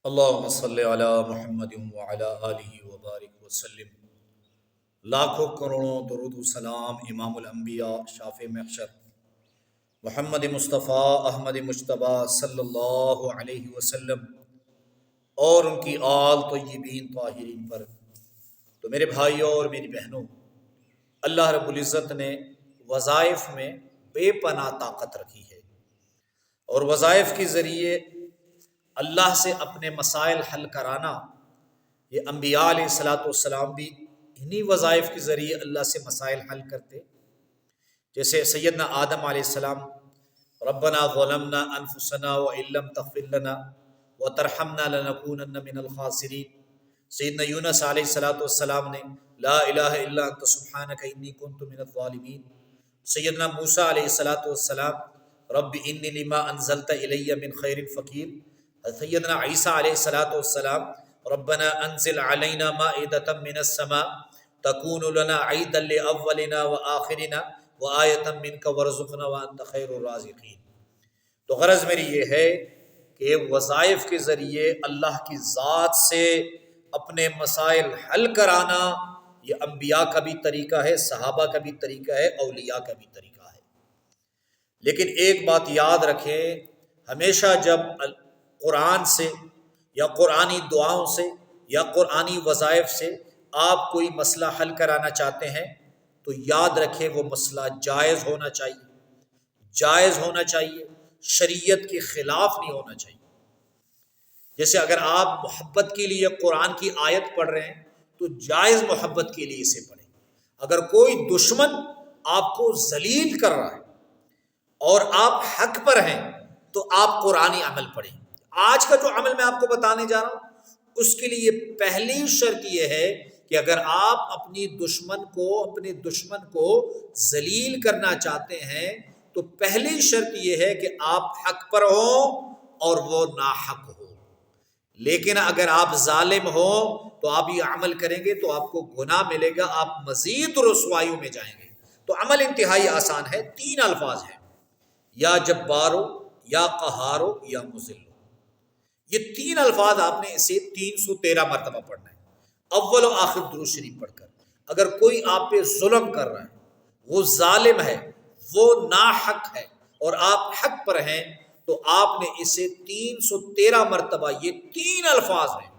اللہم صلی علی محمد وعلی آلہ وبارک وسلم۔ لاکھوں کروڑوں درود و سلام امام الانبیاء شافع محشر محمد مصطفیٰ احمد مجتبی صلی اللہ علیہ وسلم اور ان کی آل طیبین طاہرین پر۔ تو میرے بھائیوں اور میری بہنوں، اللہ رب العزت نے وظائف میں بے پناہ طاقت رکھی ہے، اور وظائف کے ذریعے اللہ سے اپنے مسائل حل کرانا، یہ انبیاء علیہ السلام بھی انہی وظائف کے ذریعے اللہ سے مسائل حل کرتے۔ جیسے سیدنا آدم علیہ السلام، ربنا ظلمنا انفسنا وان لم تغفر لنا وترحمنا لنکونن من الخاسرین۔ سیدنا یونس علیہ السلام نے لا الہ الا انت سبحانک انی کنت من الظالمین۔ سیدنا موسیٰ علیہ السلام رب انی لما انزلت الی من خیر فقیر۔ سیدنا عیسیٰ علیہ السلام ربنا انزل علینا مائدۃ من السماء تکون لنا عیدا لاولنا وآخرنا وآیۃ منک وارزقنا وانت خیر الرازقین۔ تو غرض میری یہ ہے کہ وظائف کے ذریعے اللہ کی ذات سے اپنے مسائل حل کرانا یہ انبیاء کا بھی طریقہ ہے، صحابہ کا بھی طریقہ ہے، اولیاء کا بھی طریقہ ہے۔ لیکن ایک بات یاد رکھیں، ہمیشہ جب قرآن سے یا قرآنی دعاؤں سے یا قرآنی وظائف سے آپ کوئی مسئلہ حل کرانا چاہتے ہیں تو یاد رکھیں وہ مسئلہ جائز ہونا چاہیے، جائز ہونا چاہیے، شریعت کے خلاف نہیں ہونا چاہیے۔ جیسے اگر آپ محبت کے لیے قرآن کی آیت پڑھ رہے ہیں تو جائز محبت کے لیے اسے پڑھیں۔ اگر کوئی دشمن آپ کو ذلیل کر رہا ہے اور آپ حق پر ہیں تو آپ قرآنی عمل پڑھیں۔ آج کا جو عمل میں آپ کو بتانے جا رہا ہوں اس کے لیے پہلی شرط یہ ہے کہ اگر آپ اپنے دشمن کو ذلیل کرنا چاہتے ہیں تو پہلی شرط یہ ہے کہ آپ حق پر ہوں اور وہ ناحق ہو۔ لیکن اگر آپ ظالم ہو تو آپ یہ عمل کریں گے تو آپ کو گناہ ملے گا، آپ مزید رسوائیوں میں جائیں گے۔ تو عمل انتہائی آسان ہے، 3 الفاظ ہیں، یا جبارو، یا قہارو، یا مذلو۔ یہ 3 الفاظ آپ نے اسے 313 مرتبہ پڑھنا ہے، اول و آخر درود شریف پڑھ کر۔ اگر کوئی آپ پہ ظلم کر رہا ہے، وہ ظالم ہے، وہ ناحق ہے اور آپ حق پر ہیں تو آپ نے اسے 313 مرتبہ، یہ 3 الفاظ ہیں،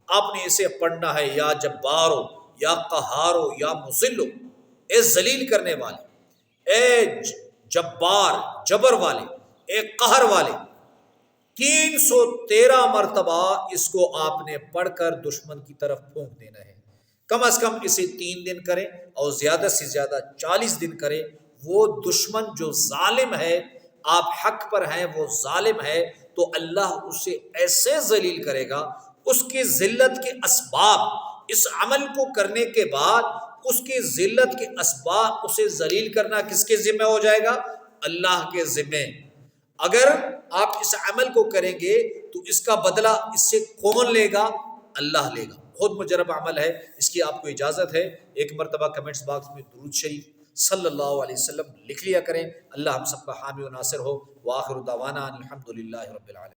آپ نے اسے پڑھنا ہے، یا جبارو، یا قہارو، یا مذلو۔ اے ذلیل کرنے والے، اے جبار، جبر والے، اے قہر والے، 313 مرتبہ اس کو آپ نے پڑھ کر دشمن کی طرف پھونک دینا ہے۔ کم از کم اسے 3 دن کریں اور زیادہ سے زیادہ 40 دن کریں۔ وہ دشمن جو ظالم ہے، آپ حق پر ہیں، وہ ظالم ہے تو اللہ اسے ایسے ذلیل کرے گا، اس کی ذلت کے اسباب، اس عمل کو کرنے کے بعد اس کی ذلت کے اسباب، اسے ذلیل کرنا کس کے ذمہ ہو جائے گا؟ اللہ کے ذمہ۔ اگر آپ اس عمل کو کریں گے تو اس کا بدلہ اس سے کون لے گا؟ اللہ لے گا۔ بہت مجرب عمل ہے، اس کی آپ کو اجازت ہے ایک مرتبہ کمنٹس باکس میں درود شریف صلی اللہ علیہ وسلم لکھ لیا کریں۔ اللہ ہم سب کا حامی و ناصر ہو۔ وآخر دعوانا الحمدللہ رب العالمین۔